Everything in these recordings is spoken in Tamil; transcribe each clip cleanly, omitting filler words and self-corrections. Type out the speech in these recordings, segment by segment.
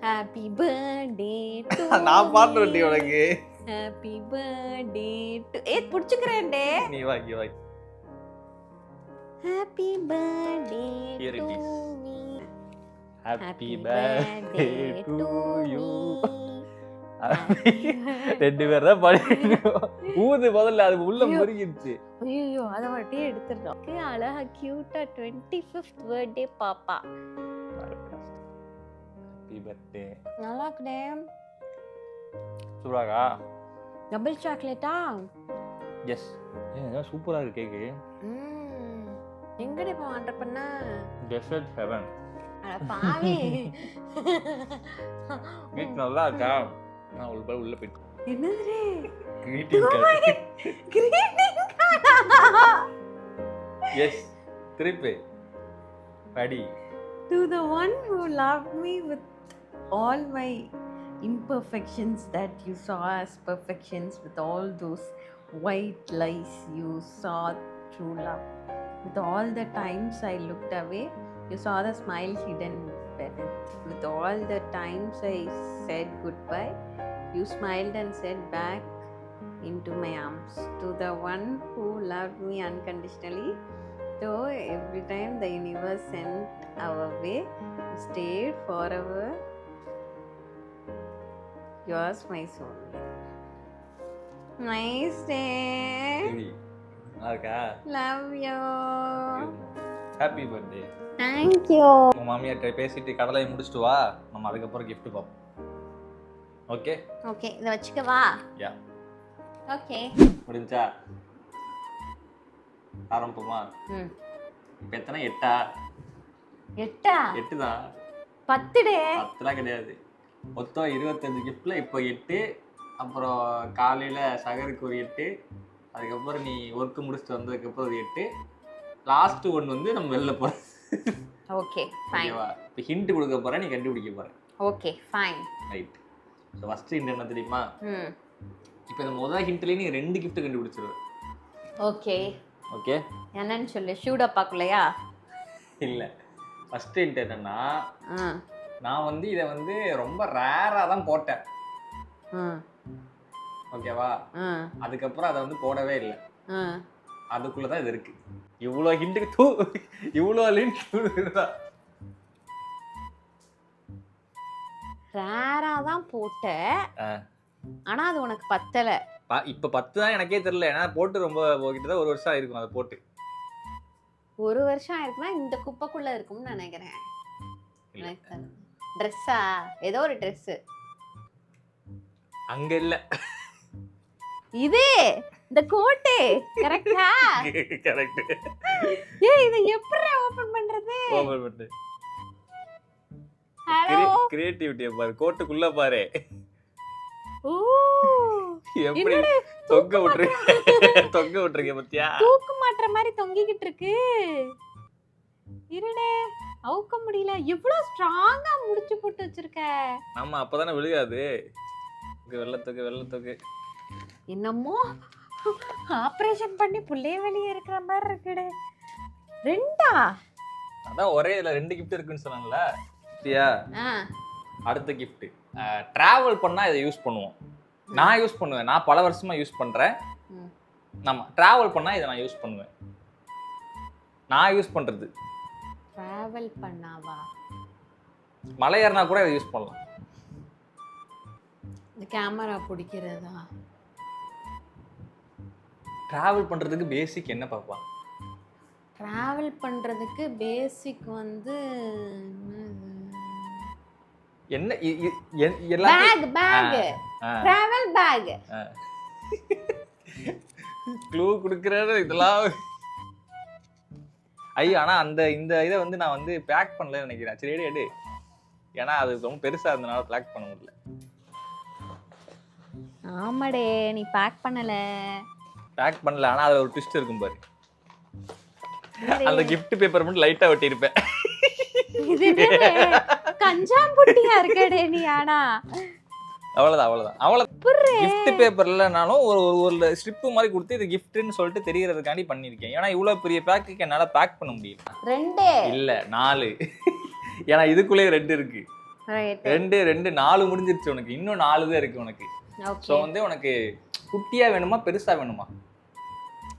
ஹாப்பி பர்த்டே டு நான் பாடுறேன்டி உனக்கு. ஹாப்பி பர்த்டே டு புடிச்சுக்கிறேன்டே. நீ வாங்கி வாங்கி. Happy birthday Here it to is. Me. Happy birthday to you. ரெண்டு பேர் தான் பாடிருக்கோம். ஊது முதல்ல அது உள்ள முருகிடுச்சு. ஐயோ அத மட்டும் எடுத்துறோம். அழகா கியூட்டா 25th பர்த்டே பாப்பா. Happy birthday. நல்லா இருக்குடே. சூப்பராகா? டபுள் சாக்லேட்டா? எஸ். ஏன் சூப்பரா இருக்கு கேக்கு. எங்கடி போய் ஆர்டர் பண்ண? Dessert heaven. அட பாவி. கேக் நல்லா இருக்கா? நான் உள்ள போயிட்டு. என்னது? Greeting card. கிரீட்டிங் கார்டா? எஸ். திருப்பி. படி. To the one who loved me with all my imperfections that you saw as perfections, with all those white lies you saw true love, with all the times I looked away you saw the smile hidden beneath, with all the times I said goodbye you smiled and said back into my arms. To the one who loved me unconditionally, though every time the universe sent our way, you stayed forever. Yours, my soul. Nice day. இருக்கா? Love you. Happy birthday. Thank you. உங்க மாமியார்ட்ட பேசிட்டு கடலை முடிச்சிட்டு வா, நம்ம அதுக்கப்புறம் gift பார்ப்போம். ஓகே? ஓகே, இத வச்சுக்கவா? யா. ஓகே. முடிஞ்சா? ஆரம்பமா? இப்போ எத்தனை? 8ஆ? 8ஆ? 8 தான். 10 டே. 10லாம் கிடையாது. மொத்தம் 25 கிஃப்ட்ல இப்போ 8. அப்புறம் காலையில சகருக்கு ஒரு 8. அதுக்கப்புறம் நீ ஒர்க் முடிச்சுட்டு வந்ததுக்கப்புறம் ஒரு 8. லாஸ்ட் ஒன் வந்து நம்ம வெளில போகிறோம். Okay fine. ஓகேவா? இப்போ ஹிண்ட் கொடுக்க போகிறேன், நீ கண்டுபிடிக்க போகிற. Okay fine. Right. So first hint என்ன தெரியுமா? இப்போ இந்த முதல் ஹிண்ட்லேயே நீ 2 கிஃப்ட் கண்டுபிடிச்சிருவ. Okay okay. என்னன்னு சொல்லு. ஷூட் அப்பாக்குலையா? இல்லை, ஃபஸ்ட்டு ஹிண்ட் என்னன்னா, நான் வந்து இதை வந்து ரொம்ப ரேராக தான் போட்டேன். ஓகேவா? அதுக்கப்புறம் அதை வந்து போடவே இல்லை. அதுக்குள்ளதான் இது இருக்கு. இவ்வளோ ஹிண்ட்டுக்கு இவ்வளோ ஹிண்ட் ரேரா தான் போட்ட. ஆனா அது உனக்கு பத்தல. இப்ப 10 தான் எனக்கே தெரியல. ஏன்னா போட்டு ரொம்ப கிட்டத்தட்ட 1 வருஷம் ஆயிருக்கும். அதை போட்டு 1 வருஷம் ஆயிருக்குன்னா இந்த குப்பைக்குள்ள இருக்கும்னு நினைக்கிறேன். ட்ரெஸ்ஸா? ஏதோ ஒரு ட்ரெஸ். அங்க இல்ல, இது இந்த கோட். கரெக்ட்டா? கரெக்ட். ஏய் இத எப்படி ஓபன் பண்றது? ஓபன் பண்ணு. ஹலோ, கிரியேட்டிவிட்டி பாரு. கோட்டுக்குள்ள பாரு. ஓ எப்படி தொங்க விட்டுறீங்க பத்தியா? தூக்கு மாட்ற மாதிரி தொங்கிக்கிட்டு இருக்கு. இருடே, அவுக்க முடியல. இவ்வளவு ஸ்ட்ராங்கா முடிச்சு போட்டு வச்சிருக்க. ஆமா, அப்பதானே விழுகாது. வெள்ளத்துக்கு என்னமோ ஆபரேஷன் பண்ணி புள்ளைய வெளியே இருக்கிற மாதிரி இருக்குடே. 2ஆ? அதான் ஒரே இதுல 2 கிஃப்ட் இருக்குன்னு சொன்னாங்கல்ல. சரியா? அடுத்த கிஃப்ட். டிராவல் பண்ணா இதை யூஸ் பண்ணுவோம். நான் யூஸ் பண்ணுவேன். நான் பல வருஷமா யூஸ் பண்றேன். நம்ம டிராவல் பண்ணா இதை நான் யூஸ் பண்ணுவேன். நான் யூஸ் பண்றது. டிராவல் பண்ணாவா? மலை ஏறினா கூட இதை யூஸ் பண்ணலாம். இந்த கேமரா பிடிக்கிறதா? டிராவல் பண்றதுக்கு பேசிக் என்ன பாப்பா? டிராவல் பண்றதுக்கு பேசிக் வந்து என்ன? பேக். Travel back. க்ளூ குடுக்குறது இதெல்லாம். ஐயோ, ஆனா இந்த இதை வந்து நான் வந்து பேக் பண்ணலன்னு நினைக்கிறேன். சரி எடு. ஏன்னா அது ரொம்ப பெருசா இருந்தனால பேக் பண்ண முடியல. ஆமாடே, நீ பேக் பண்ணல. ஆனா அதுல ஒரு ட்விஸ்ட் இருக்கும் பாரு. அந்த gift பேப்பர் மட்டும் லைட்டா ஒட்டி இருப்பேன். இது கஞ்சாம்புட்டியா இருக்கடே நீ. ஆனா அவ்வளவுதான். gift பேப்பர்லனாலும் ஒரு ஸ்ட்ரிப் மாதிரி கொடுத்து இது giftன்னு சொல்லிட்டு தெரியறதுக்காண்டி பண்ணிருக்கேன். ஏன்னா இவ்வளவு பெரிய பேக்குக்கு என்னால பேக் பண்ண முடியல. 2 இல்ல 4. ஏன்னா இதுக்குள்ளே 2 இருக்கு. ரைட். ரெண்டு 4 முடிஞ்சிருச்சு உனக்கு, இன்னும் 4 தான் இருக்கு உனக்கு. So okay. வந்து உனக்கு குட்டியா வேணுமா பெருசா வேணுமா?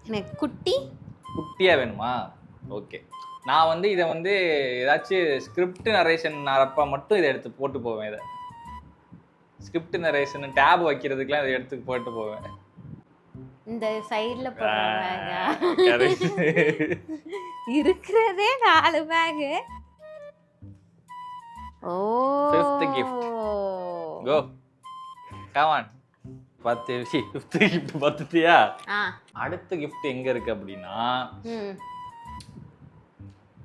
எனக்கு குட்டியா வேணுமா? ஓகே. நான் வந்து இதை வந்து ஏதாச்சும் ஸ்கிரிப்ட் நரேஷன் அப்போ மட்டும் இதை எடுத்து போட்டு போவேன். இதை ஸ்கிரிப்ட் நரேஷன் டேப் வைக்கிறதுக்குலாம் இதை எடுத்து போட்டு போவேன். இந்த சைடுல போடுறாங்க இருக்கிறதே 4 pack. Oh, 5th gift. Go. Come on. 5th gift பார்த்துட்டியா? அடுத்த gift எங்க இருக்கு அப்படின்னா,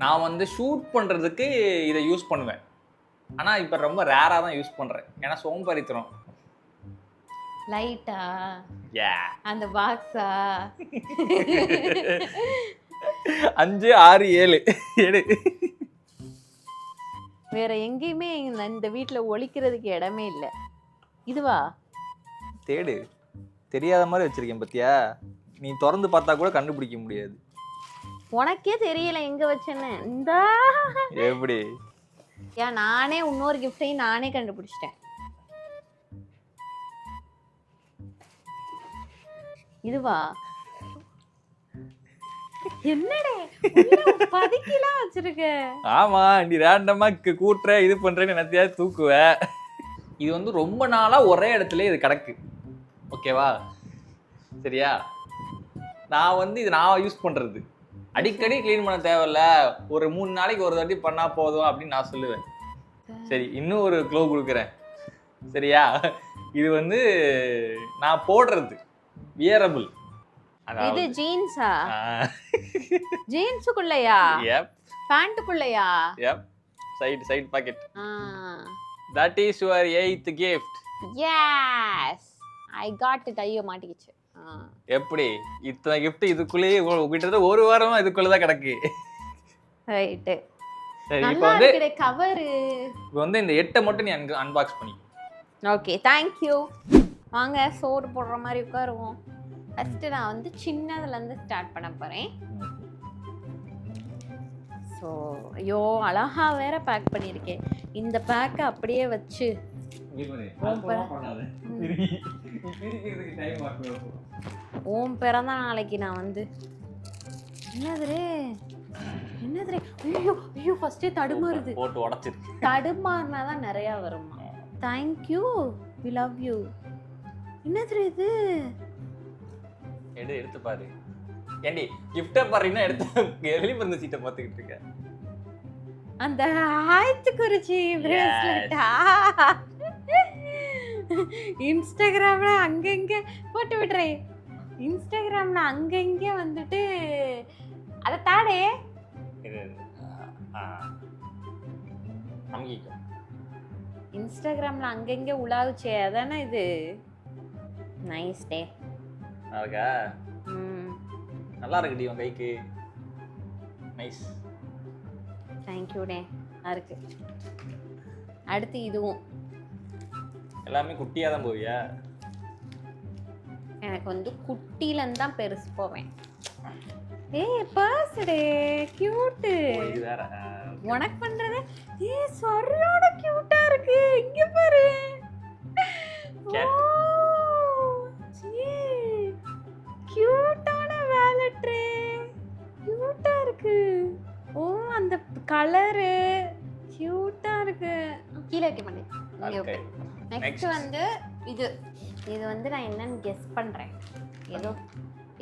நான் வந்து ஷூட் பண்றதுக்கு இதை யூஸ் பண்ணுவேன். ஆனா இப்ப ரொம்ப ரேரா தான் யூஸ் பண்றேன். ஏன்னா சோம்பேறித்தனம். லைட்டா? யா. அந்த பாக்ஸா? 5 6 7 எடு. வேற எங்கேயுமே இந்த வீட்டுல ஒளிக்கிறதுக்கு இடமே இல்லை. இதுவா? தேடு. தெரியாத மாதிரி வச்சிருக்கேன் பத்தியா? நீ திறந்து பார்த்தா கூட கண்டுபிடிக்க முடியாது. உனக்கே தெரியல எங்க வச்சேன்னு. இந்த எப்படி? ஏன் நானே இன்னொரு கிஃப்டையும் நானே கண்டுபிடிச்சிட்டேன். இதுவா? என்னடே பதுக்கிலாம் வச்சிருக்க? ஆமா, நீ ரேண்டமா கூட்டுற இது பண்றேன்னு என்னத்தையாவது தூக்குவ. இது வந்து ரொம்ப நாளா ஒரே இடத்துல இது கிடக்கு. ஓகேவா? சரியா? நான் வந்து இது நான் யூஸ் பண்றது. அடிக்கடி கிளீன் பண்ண தேவையில்ல, ஒரு 3 நாளைக்கு ஒரு வாட்டி பண்ணா போதும் அப்படின்னு நான் சொல்லுவேன். சரி, இன்னும் ஒரு க்ளோ கொடுக்குறேன். சரியா? இது வந்து நான் போடுறது வியரபிள். இது ஜீன்ஸா? ஜீன்ஸுக்குள்ளயா? எப். பேண்ட்டுக்குள்ளயா? எப். Side packet. That is your 8th gift. Yes, I got it. ஐயோ மாட்டிக்கிச்சு. எப்படி இத்தனை gift இதுக்குள்ளேயே கிட்டத்தட்ட ஒரு வாரமா இதுக்குள்ள தான் கிடக்கு. ரைட். சரி, இப்போ வந்து கவர். இப்போ வந்து இந்த 8 மட்டும் நீ அன்பாக்ஸ் பண்ணி. Okay, thank you. வாங்க சோறு போடுற மாதிரி உட்காருவோம். ஃபர்ஸ்ட் நான் வந்து சின்னதுல இருந்து ஸ்டார்ட் பண்ண போறேன். ஸோ ஐயோ அழகா வேற பேக் பண்ணியிருக்கேன். இந்த பேக்கை அப்படியே வச்சு ஓம் பிறந்த நாளைக்கு நான் வந்து என்னதுரே ஐயோ ஐயோ ஃபர்ஸ்டே தடுமாறுது. போட்டு உடைச்சிரு. தடுமாறினாதான் நிறைய வருமா? Thank you, we love you. என்னது இது? எடுத்து பாரு. ஏண்டி கிஃப்ட பாருன்னா எடுத்து வெளிமருந்து சீட்டை பார்த்துக்கிட்டு இருக்க. அந்த ஆயத்துக்குறிச்சி பிரேஸ்லெட்டா? இன்ஸ்டாகிராம்ல அங்கங்க போட்டு விடுறேன். இன்ஸ்டாகிராம்ல அங்கங்க வந்துட்டு அத தாடே. இன்ஸ்டாகிராம்ல அங்கங்க உலாவுச்சே, அதானே இது. Nice day. இருக்கா? நல்லா இருக்குடி உன் கைக்கு. நைஸ். தேங்க்யூ டே. இருக்கு. அடுத்து இதுவும் எல்லாமே குட்டியா தான் போவியா? எனக்கு வந்து குட்டில இருந்து தான் பெருசு போவேன். ஏய் பர்ஸ் டே, கியூட். இது வேற. உனக்கு பண்றது சரியான கியூட்டா இருக்கு. இங்க பாரு. கியூட்டான வாலெட் ட்ரே. கியூட்டா இருக்கு. ஓ அந்த கலரு கியூட்டா இருக்கு. கீழ வைக்க மாட்டேன். ஓகே. நெக்ஸ்ட் வந்து இது வந்து நான் என்னன்னு கெஸ் பண்றேன்.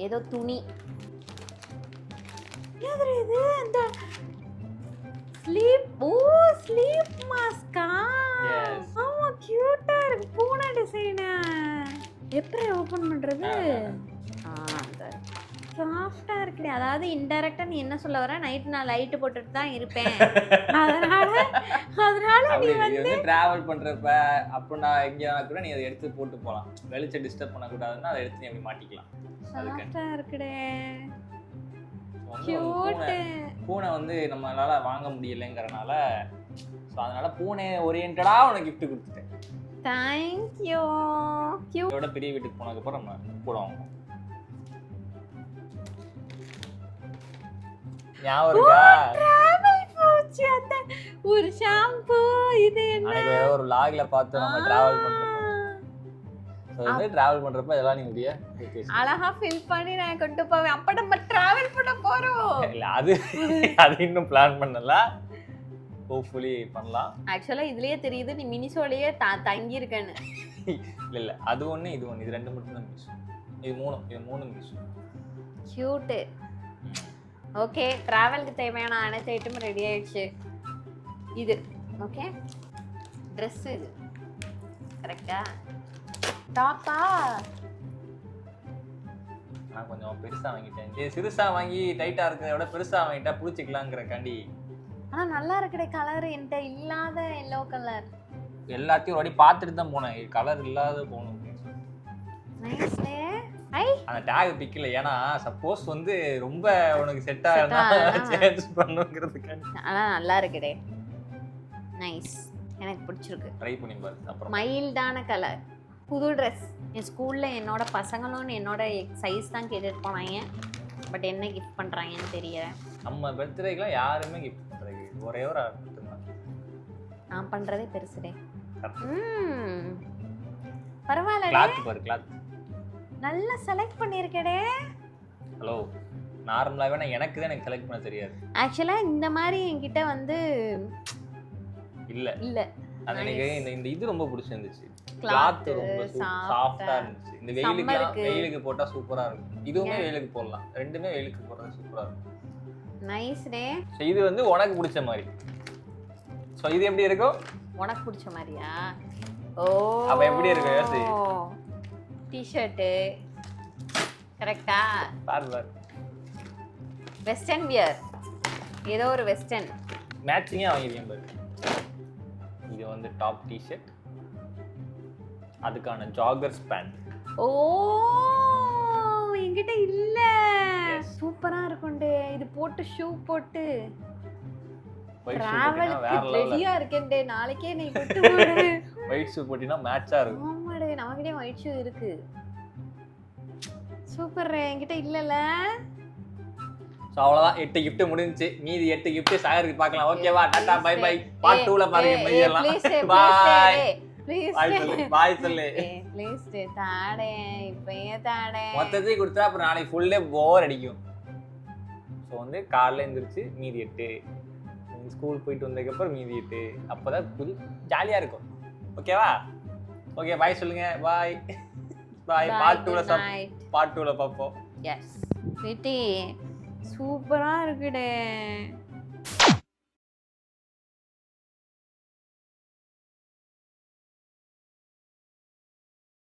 ஏதோ துணி. இது அந்த ஸ்லீப் மாஸ்கா? ஆமா கியூட்டா இருக்கு. பூனை டிசைன். எப்படி ஓபன் பண்றது? சாஃப்டா இருக்குடி. அதாவது இன்டைரக்டா நீ என்ன சொல்ல வர, நைட் நான் லைட் போட்டுட்டு தான் இருப்பேன், அதனால நீ வந்து டிராவல் பண்றப்ப அப்படினா எங்கயா கூட நீ அதை எடுத்து போட்டு போலாம். வெளிச்ச டிஸ்டர்ப் பண்ண கூடாதுன்னா அதை எடுத்து நீ அப்படி மாட்டிக்கலாம். சாஃப்டா இருக்குடே. பூனை வந்து நம்மளால வாங்க முடியலைங்கிறனால ஸோ அதனால பூனை ஓரியன்டா உனக்கு கிஃப்ட் கொடுத்துட்டேன். தேங்க்யூ. இதோட பெரிய வீட்டுக்கு போனதுக்கப்புறம் நம்ம கூட வாங்குவோம். ஞாபகம் இருக்கா? Travel pouch. அந்த ஒரு ஷாம்பு, இது என்ன அன்னைக்கு வேற ஒரு vlogல பார்த்து நம்ம டிராவல் பண்றப்ப டிராவல் பண்றப்ப இதெல்லாம் நீ முடிய அழகா ஃபில் பண்ணி நான் கொண்டு போவேன். அப்ப நம்ம டிராவல் பண்ண போறோம். இல்ல அது இன்னும் பிளான் பண்ணல. ஹோப்ஃபுல்லி பண்ணலாம். ஆக்சுவலா இதுலயே தெரியுது நீ மினிசோலயே தங்கி இருக்கேன்னு. இல்ல அது ஒண்ணு இது ஒண்ணு இது ரெண்டு மட்டும் தான் மிஸ். இது மூணு மிஸ். கியூட். ஓகே, டிராவலுக்கு தேவையான அனைத்து ஐட்டமும் ரெடி ஆயிடுச்சு. இது ஓகே, ட்ரெஸ் இது கரெக்டா? டாப்பா நான் கொஞ்சம் பெருசா வாங்கிட்டேன். இது சிறுசா வாங்கி டைட்டா இருக்கிறத விட பெருசா வாங்கிட்டா புடிச்சிக்கலாம்ங்கறக்காண்டி. ஆனா நல்லா இருக்குடே கலர். என்கிட்ட இல்லாத எல்லோ கலர் எல்லாத்தையும் ஒரு வாட்டி பார்த்துட்டு தான் போனேன். கலர் இல்லாத போகணும். Nice day. ஐ அந்த டாக் பிக்கல. ஏன்னா சப்போஸ் வந்து ரொம்ப உனக்கு செட் ஆகலனா சேஞ்ச் பண்ணுங்கிறதுக்காண்டி. ஆனா நல்லா இருக்குடே. நைஸ், எனக்கு பிடிச்சிருக்கு. ட்ரை பண்ணி பாரு. அப்புறம் மைல்டான கலர், புது ட்ரெஸ். என் ஸ்கூல்ல என்னோட பசங்களும் என்னோட சைஸ் தான் கேட்டுட்டு போனாங்க. பட் என்ன கிஃப்ட் பண்றாங்கன்னு தெரியல. நம்ம பர்த்டேக்குலாம் யாருமே கிஃப்ட் பண்றது ஒரே ஒரு ஆள் மட்டும்தான். நான் பண்றதே பெருசுடே. பரவாயில்ல. கிளாத் பாரு, கிளாத் நல்லா செலக்ட் பண்ணிருக்கடே. ஹலோ, நார்மலாவே நான் எனக்கு தான் எனக்கு செலக்ட் பண்ண தெரியாது. ஆக்சுவலா இந்த மாதிரி என்கிட்ட வந்து இல்ல அது எனக்கு இந்த இது ரொம்ப பிடிச்சிருந்துச்சு. கிளாத் ரொம்ப சாஃப்ட்டா இருந்துச்சு. இந்த வெயிலுக்கு போட்டா சூப்பரா இருக்கும். இதுவுமே வெயிலுக்கு போடலாம். ரெண்டுமே வெயிலுக்கு போடுறது சூப்பரா இருக்கும். Nice day. சோ இது வந்து உனக்கு பிடிச்ச மாதிரி. சோ இது எப்படி இருக்கும்? உனக்கு பிடிச்ச மாதிரியா? ஓ அப்ப எப்படி இருக்கும் யோசி. டி-ஷர்ட் கரெக்ட்டா? பாரு வெஸ்டர்ன் வியர். ஏதோ ஒரு வெஸ்டர்ன் மேட்சிங்கா வாங்கிருக்கேன் பாரு. இது வந்து டாப் டி-ஷர்ட், அதுக்கான ஜாகர்ஸ் பேண்ட். ஓ என்கிட்ட இல்ல. சூப்பரா இருக்கும்டே. இது போட்டு ஷூ போட்டு டிராவலுக்கு ரெடியா இருக்கேன்டே. நாளைக்கே நீ போட்டு போடு. ஒயிட் ஷூ போட்டினா மேட்சா இருக்கும். ஆமாடே, நமக்கிட்டே ஒயிட் ஷூ இருக்கு. சூப்பர். என்கிட்ட இல்லல. சோ அவ்வளவுதான். 8 gift முடிஞ்சிச்சு. மீதி 8 gift சாகருக்கு பார்க்கலாம். ஓகேவா? Tata bye bye. பார்ட் 2ல பாருங்க மீதியெல்லாம். பை. ப்ளீஸ் பாய் சொல்லு. ப்ளீஸ் தாடே. இப்பயே தாடே. மொத்தத்தை கொடுத்தா அப்புறம் நாளைக்கு ஃபுல் டே போர் அடிக்கும். சோ வந்து காலைல எந்திரிச்சு மீதி 8, ஸ்கூல் போயிட்டு வந்ததுக்கு அப்புறம் மீதி 8. அப்பதான் புது ஜாலியா இருக்கும். ஓகேவா? ஓகே பாய் சொல்லுங்க. பாய் பாய். பார்ட் 2ல பார்ப்போம். எஸ். வெட்டி சூப்பரா இருக்குடே.